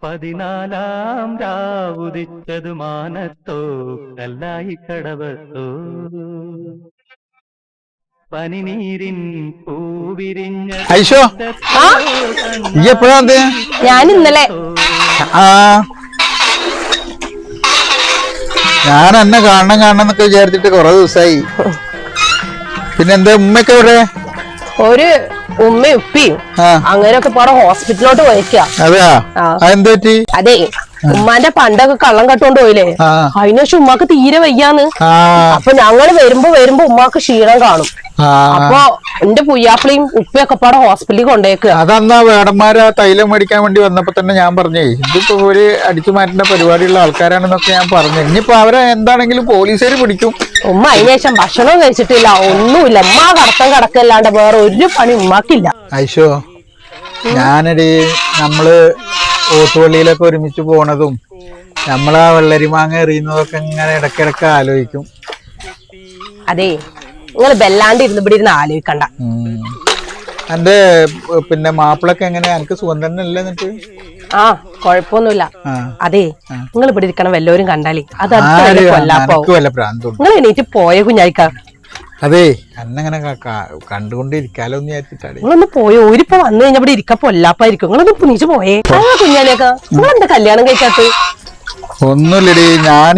പതിനാലാം രാവുദിച്ചതു മാനത്തോ കല്ലായി കടവത്തോ പനിനീരിൻ പൂവിരിഞ്ഞ ഐശോ ഈ എപ്പോഴാ ഞാൻ ഇന്നലെ ഞാൻ എന്നെ കാണണം എന്നൊക്കെ വിചാരിച്ചിട്ട് കൊറേ ദിവസമായി. പിന്നെ എന്താ ഉമ്മയൊക്കെ ഇവിടെ? ഒരു ഉമ്മയും ഉപ്പിയും അങ്ങനെയൊക്കെ പാടെ ഹോസ്പിറ്റലിലോട്ട് പോയേക്കാ. അതെയാ? അതെന്ത് പറ്റി? അതെ, ഉമ്മാന്റെ പണ്ടൊക്കെ കള്ളം കട്ടുകൊണ്ട് പോയില്ലേ, അതിനുശേഷം ഉമ്മാക്ക് തീരെ വയ്യാന്ന്. അപ്പൊ ഞങ്ങള് വരുമ്പോ ഉമ്മാക്ക് ക്ഷീണം കാണും. അപ്പൊ എന്റെ പുയ്യാപ്പിളിയും ഉപ്പയൊക്കെ പാടെ ഹോസ്പിറ്റലിൽ കൊണ്ടേക്കുക. അതന്നാ വേടന്മാര് തൈലം മേടിക്കാൻ വേണ്ടി വന്നപ്പോ തന്നെ ഞാൻ പറഞ്ഞേ ഇതിപ്പോ ഒരു അടിച്ചു മാറ്റുന്ന പരിപാടിയുള്ള ആൾക്കാരാണെന്നൊക്കെ ഞാൻ പറഞ്ഞു. ഇനിയിപ്പോ അവരെ എന്താണെങ്കിലും പോലീസുകാര് പിടിക്കും. ഉമ്മ അതിനുശേഷം ഭക്ഷണം കഴിച്ചിട്ടില്ല, ഒന്നുമില്ല. ഉമ്മ കടത്തം കടക്കല്ലാണ്ട് വേറെ ഒരു പണി ഉമ്മാക്കില്ല. ഐശോ, ഞാനടി നമ്മള് ഓട്ടുപള്ളിയിലൊക്കെ ഒരുമിച്ച് പോണതും നമ്മളാ വെള്ളരിമാങ്ങ എറിയുന്നതൊക്കെ ഇങ്ങനെ ഇടക്കിടക്ക് ആലോചിക്കും. അതെ, നിങ്ങൾ ബെല്ലാണ്ട് ഇവിടെ ഇരുന്ന് ആലോചിക്കണ്ട. എന്റെ പിന്നെ മാപ്പിളൊക്കെ എങ്ങനെയാ? എനിക്ക് സുഖം തന്നെ അല്ലേ? എന്നിട്ട് കൊഴപ്പൊന്നുമില്ല. അതെ, നിങ്ങൾ ഇവിടെ ഇരിക്കണം, വല്ലവരും കണ്ടാലേ അത് നിങ്ങൾ എണീറ്റ് പോയ കുഞ്ഞായിക്ക. അതെ, അന്നെങ്ങനെ കണ്ടുകൊണ്ടിരിക്കാലോ എന്ന് വിചാരിച്ചിട്ടാണ്. നിങ്ങളൊന്ന് പോയോ? ഒരിപ്പോ വന്നു കഴിഞ്ഞാൽ ഇവിടെ ഇരിക്കാൻ പൊല്ലാപ്പായിരിക്കും. നിങ്ങളൊന്ന് പുനിച്ച് പോയേ കുഞ്ഞാലിയൊക്കെ. നിങ്ങൾ എന്താ കല്യാണം കഴിക്കാത്ത? ഒന്നുമില്ലടി,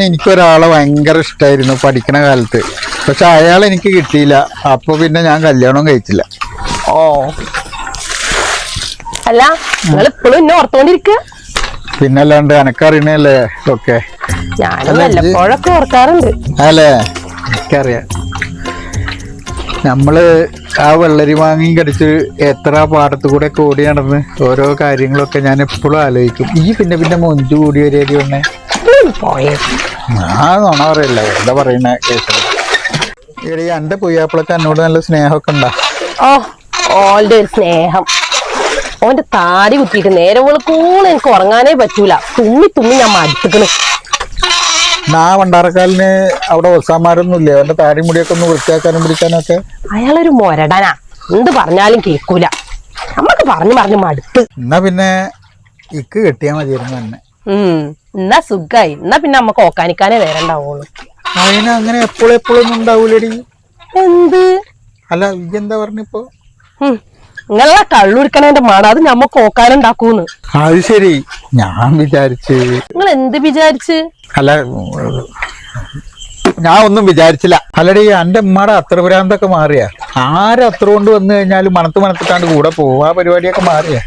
എനിക്കൊരാളെ ഭയങ്കര ഇഷ്ടമായിരുന്നു പഠിക്കണ കാലത്ത്. പക്ഷെ അയാൾ എനിക്ക് കിട്ടിയില്ല. അപ്പൊ പിന്നെ ഞാൻ കല്യാണം കഴിച്ചില്ല. അല്ല, നിങ്ങൾ ഇപ്പോഴും എന്നെ ഓർത്തോണ്ടിരിക്ക? പിന്നല്ലാണ്ട് എനക്കറിയണല്ലേ ഒക്കെ. ഞാനും വല്ലപ്പോഴൊക്കെ ഓർക്കാറുണ്ട്. അല്ലേ? എനിക്കറിയാം. നമ്മള് ആ വെള്ളരി മാങ്ങയും കടിച്ച് എത്ര പാടത്ത് കൂടെ ഒക്കെ ഓടി നടന്ന് ഓരോ കാര്യങ്ങളൊക്കെ ഞാൻ എപ്പോഴും ആലോചിക്കും. ഈ പിന്നെ മൊഞ്ചു കൂടി വരേടി വന്നേ. ഞാൻ നോണ പറയല്ല, എന്താ പറയുന്ന കേട്ടത്. എടി, എന്റെ പുയ്യാപ്പിളക്ക് എന്നോട് നല്ല സ്നേഹമൊക്കെ ഉണ്ടാ? ഓന്റെ ഒരു സ്നേഹം, ഓന്റെ താടി കുത്തിയിട്ട് നേരെ വെളുക്കൂടെ എനിക്ക് ഉറങ്ങാനേ പറ്റൂല. തുമ്മി ഞാൻ മടുത്തിക്കണ്. വണ്ടാറക്കാലിന് അവിടെ ഒസാമാരൊന്നുമില്ലേ? അവന്റെ താടി മുടിയൊക്കെ ഒന്ന് വൃത്തിയാക്കാനും പിടിക്കാനും ഒക്കെ? അയാളൊരു മൊരടനാ, എന്ത് പറഞ്ഞാലും കേൾക്കൂല. നമ്മക്ക് പറഞ്ഞു മടുത്ത്. എന്നാ പിന്നെ ഇക്ക് കെട്ടിയാ മതിയായിരുന്നു തന്നെ. എന്നാ സുഖായി. എന്നാ പിന്നെ നമ്മക്ക് ഓക്കാനിക്കാനേ വരണ്ടാവുള്ളൂ. അതിന് അങ്ങനെ എപ്പോഴൊന്നും ഉണ്ടാവൂലടി. എന്ത്? അല്ല, എന്താ പറഞ്ഞിപ്പോ? നിങ്ങളെ കള്ളുടിക്കണേന്റെ മണ അത് ഞമ്മക്ക് ഓക്കാനുണ്ടാക്കൂന്ന്. അത് ശരി, ഞാൻ വിചാരിച്ച്. നിങ്ങൾ എന്ത് വിചാരിച്ച്? അല്ല, ഞാൻ ഒന്നും വിചാരിച്ചില്ല. അല്ലടി, എന്റെ ഉമ്മയുടെ അത്ര ഭ്രാന്തൊക്കെ മാറിയ? ആരത്ര കൊണ്ട് വന്നു കഴിഞ്ഞാലും മണത്തിട്ടാണ്ട് കൂടെ പോവാ പരിപാടിയൊക്കെ മാറിയ?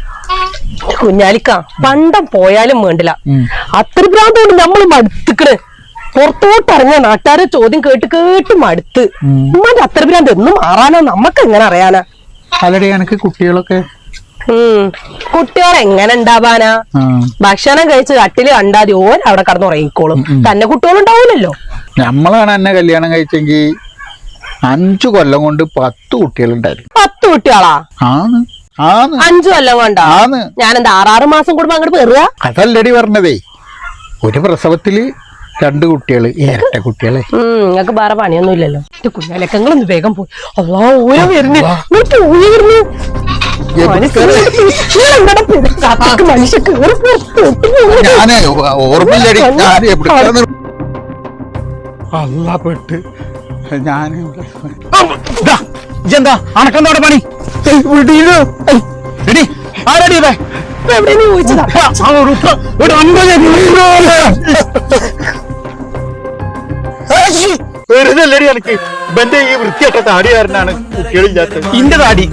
കുഞ്ഞാലിക്ക, പണ്ടം പോയാലും വേണ്ടില്ല, അത്ര ഭ്രാന്ത് കൊണ്ട് നമ്മൾ മടുത്തിക്കണ്. പുറത്തോട്ട് ഇറങ്ങിയ നാട്ടുകാരെ ചോദ്യം കേട്ട് മടുത്ത്. ഉമ്മാന്റെ അത്ര ഭ്രാന്ത് എന്നും മാറാനോ നമ്മക്ക് എങ്ങനെ അറിയാനാ? അല്ലടി, എനിക്ക് കുട്ടികളൊക്കെ? കുട്ടികൾ എങ്ങനെ ഉണ്ടാവാനാ? ഭക്ഷണം കഴിച്ച് കട്ടില് കണ്ടാതി ഓരവിടെ കടന്ന് ഉറങ്ങിക്കോളും. തന്നെ കുട്ടികളുണ്ടാവൂലല്ലോ. നമ്മളാണ് എന്നെ കല്യാണം കഴിച്ചെങ്കിൽ 5 കൊല്ലം കൊണ്ട് 10 കുട്ടികളുണ്ടായിരുന്നു. 10 കുട്ടികളാ? 5 കൊല്ലം കൊണ്ടാ? ഞാനെന്താ 6 മാസം കൂടുമ്പോ അങ്ങോട്ട് പെറുക? അതല്ലടി പറഞ്ഞതേ, ഒരു പ്രസവത്തില് 2 കുട്ടികള്, ഇരട്ട കുട്ടികളെ. നിങ്ങക്ക് വേറെ പണിയൊന്നും ഇല്ലല്ലോ. കുഞ്ഞാലൊക്കെ നിങ്ങളൊന്ന് വേഗം പോയി. പെട്ട് ഞാനെന്താ അണക്കെന്തോടെ പണി? ആരടി വെറുതല്ലടി എനിക്ക്. ഇവന്റെ ഈ വൃത്തിയട്ട താടികാരനാണ് കുട്ടികളില്ലാത്തത്. ഇന്റെ താടി,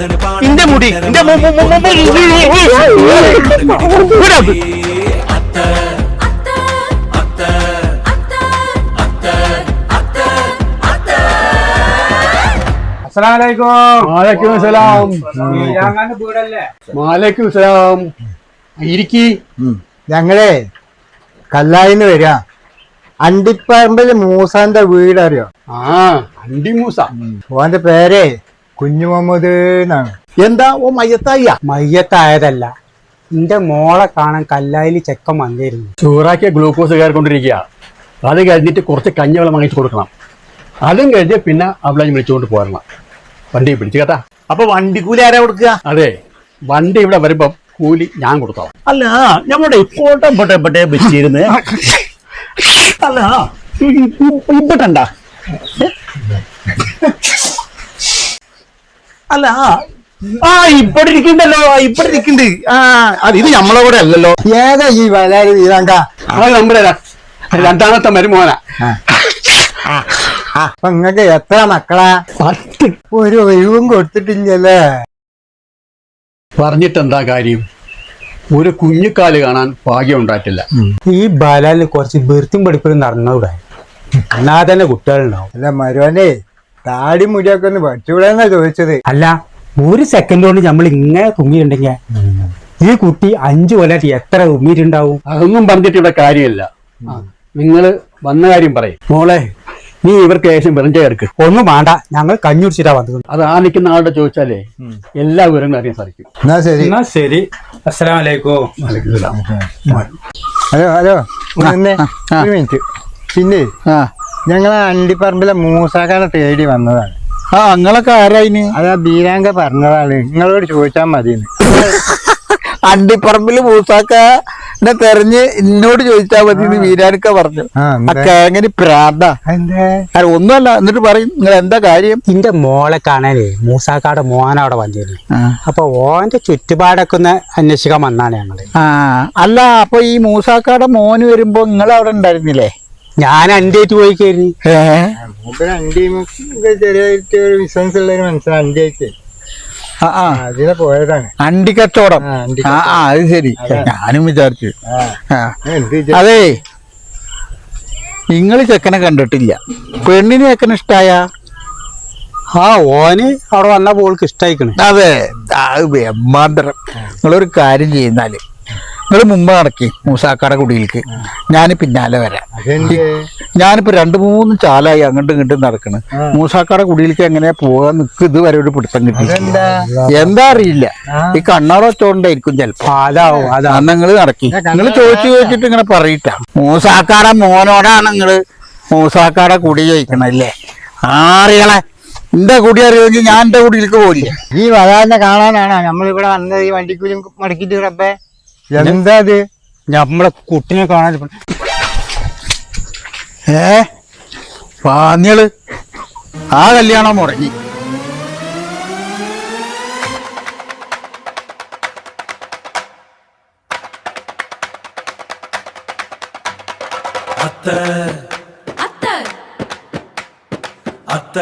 ഇന്റെ മുടി, ഇന്റെ ഞങ്ങളെ കല്ലായിന്ന് വരാ. അണ്ടിപ്പറമ്പിൽ മൂസാന്റെ വീട് അറിയോ? അണ്ടി മൂസ. ഓന്റെ പേര് കുഞ്ഞു മുഹമ്മദ് എന്നാണ്. എന്താ ഓ മയ്യത്തായ? മയ്യത്തായതല്ല, എന്റെ മോളെ കാണാൻ കല്ലായിൽ ചെക്കൻ വന്നിരുന്നു. ചൂറാക്കിയ ഗ്ലൂക്കോസ് കയറിക്കൊണ്ടിരിക്കുക. അത് കഴിഞ്ഞിട്ട് കുറച്ച് കഞ്ഞിവെള്ളം വാങ്ങിച്ചു കൊടുക്കണം. അതും കഴിഞ്ഞ് പിന്നെ അവളെ വിളിച്ചുകൊണ്ട് പോരണം. വണ്ടി പിടിച്ചു കേട്ടാ. അപ്പൊ വണ്ടിക്കൂലി ആരാ കൊടുക്കുക? അതെ, വണ്ടി ഇവിടെ വരുമ്പം കൂലി ഞാൻ കൊടുത്തോളാം. അല്ല നമ്മുടെ ഇപ്പോട്ടെ ഇപ്പോട്ടെ വെച്ചിരുന്ന് അല്ല ഇപ്പട്ടണ്ട അല്ല ഇപ്പടെ ഇരിക്കണ്ടല്ലോ ഇപ്പടെ ഇരിക്കണ്ട് അത് ഇത് നമ്മളെ കൂടെ അല്ലല്ലോ. ഏതാ ഈ വലാരി വീരാങ്ക? അത് നമ്മുടെ രണ്ടാമത്തെ മരുമോനാ. അപ്പൊ നിങ്ങക്ക് എത്ര മക്കളാ? 10. ഒരു ഒഴിവും കൊടുത്തിട്ടില്ലല്ലേ? പറഞ്ഞിട്ട് എന്താ കാര്യം? ഒരു കുഞ്ഞിക്കാല് കാണാൻ ഭാഗ്യം ഉണ്ടായിട്ടില്ല. ഈ ബാലാലിന് കുറച്ച് വൃത്തിയും പഠിപ്പും നടന്നൂടെ? എന്നാ തന്നെ കുട്ടികളുണ്ടാവും. അല്ല മരുവനെ താടി മുടിയൊക്കെ ഒന്ന് പഠിച്ചുകൂടെന്നാ ചോദിച്ചത്. അല്ല ഒരു സെക്കൻഡ് കൊണ്ട് നമ്മൾ ഇങ്ങനെ തുമ്മിയിട്ടുണ്ടെങ്കിൽ ഈ കുട്ടി 5 കൊല്ലമായിട്ട് എത്ര തുമ്മിയിട്ടുണ്ടാവും? അതൊന്നും പറഞ്ഞിട്ട് ഇവിടെ കാര്യമില്ല. നിങ്ങള് വന്ന കാര്യം പറയും. മോളെ നീ ഇവർക്ക് ശേഷം വെറുതെ എടുക്ക്. ഒന്നും വേണ്ട, ഞങ്ങൾ കഞ്ഞുടിച്ചിട്ടാ വന്നത്. അത് ആ നിൽക്കുന്ന ആളുടെ ചോദിച്ചാലേ എല്ലാ വിവരങ്ങളും അറിയാൻ സാധിക്കും. എന്നാ ശരി. എന്നാ ശരി, അസ്സലാമലൈക്കും. ഹലോ ഹലോ ഒരു മിനിറ്റ്. പിന്നെ ഞങ്ങൾ അണ്ടിപ്പറമ്പിലെ മൂസാക്കാനെ തേടി വന്നതാണ്. നിങ്ങളൊക്കെ ആരായിന്? അതാ ബീരാങ്ക പറഞ്ഞതാണ്, നിങ്ങളോട് ചോദിച്ചാൽ മതിയെന്ന്. അണ്ടിപ്പറമ്പില് മൂസാക്കനെ തെരഞ്ഞ് എന്നോട് ചോദിച്ചാൽ മതി എന്ന് വീരാനക്ക പറഞ്ഞു. എങ്ങനെ പ്രാന്ത ഒന്നുമല്ല. എന്നിട്ട് പറയും നിങ്ങൾ എന്താ കാര്യം? എന്റെ മോളെ കാണാനേ മൂസാക്കാടെ മോനവിടെ വന്നിരുന്നു. അപ്പൊ ഓന്റെ ചുറ്റുപാടൊക്കെ ഒന്ന് അന്വേഷിക്കാൻ വന്നാണ് ഞങ്ങള്. അല്ല അപ്പൊ ഈ മൂസാക്കാടെ മോന് വരുമ്പോ നിങ്ങൾ അവിടെ ഉണ്ടായിരുന്നില്ലേ? ഞാൻ അന്റേറ്റ് പോയി കയറി. ചെറിയ ബിസിനസ് ഉള്ളൊരു മനസ്സിലാണ് അണ്ടിയായിട്ട് അതിനെ പോയതാണ്. അണ്ടി കച്ചവടം. അത് ശരി, ഞാനും വിചാരിച്ചു. അതെ, നിങ്ങൾ ചെക്കനെ കണ്ടിട്ടില്ല. പെണ്ണിന് ചെക്കനെ ഇഷ്ടായ? ഓന് അവിടെ വന്ന പോൾക്ക് ഇഷ്ടായിക്കണ്. അതെ, ബ്രഹ്മാന്തരം. നിങ്ങളൊരു കാര്യം ചെയ്യുന്നാല് നിങ്ങൾ മുമ്പ് നടക്കി മൂസാക്കാടെ കുടിയിലേക്ക്, ഞാൻ പിന്നാലെ വരാം. ഞാനിപ്പോ 2-3 ചാലായി അങ്ങോട്ടും ഇങ്ങോട്ടും നടക്കണ്. മൂസാക്കാടെ കുടിയിലേക്ക് എങ്ങനെയാ പോകാൻ നിക്ക് ഇതുവരെ ഒരു പിടുത്തം കിട്ടി. എന്താ അറിയില്ല, ഈ കണ്ണാറൊച്ചോണ്ടായിരിക്കും ചിലപ്പോ. അന്ന് നിങ്ങള് നടക്കി, നിങ്ങൾ ചോദിച്ചിട്ട് ഇങ്ങനെ പറയിട്ടാ. മൂസാക്കാടെ മോനോടാണ് നിങ്ങള് മൂസാക്കാടെ കുടി ചോദിക്കണല്ലേ? ആറികളെ എന്റെ കുടി അറിയുമെങ്കിൽ ഞാൻ എന്റെ കുടിയിലേക്ക് പോയില്ല. ഈ വരാനെ കാണാനാണ് നമ്മളിവിടെ വന്നത്. ഈ വണ്ടിക്കൂലി മടക്കിട്ട് റബ്ബേ എന്താ അത്? നമ്മളെ കുട്ടിനെ കാണാൻ പാഞ്ഞള് ആ കല്യാണം മുടങ്ങി. അത്ത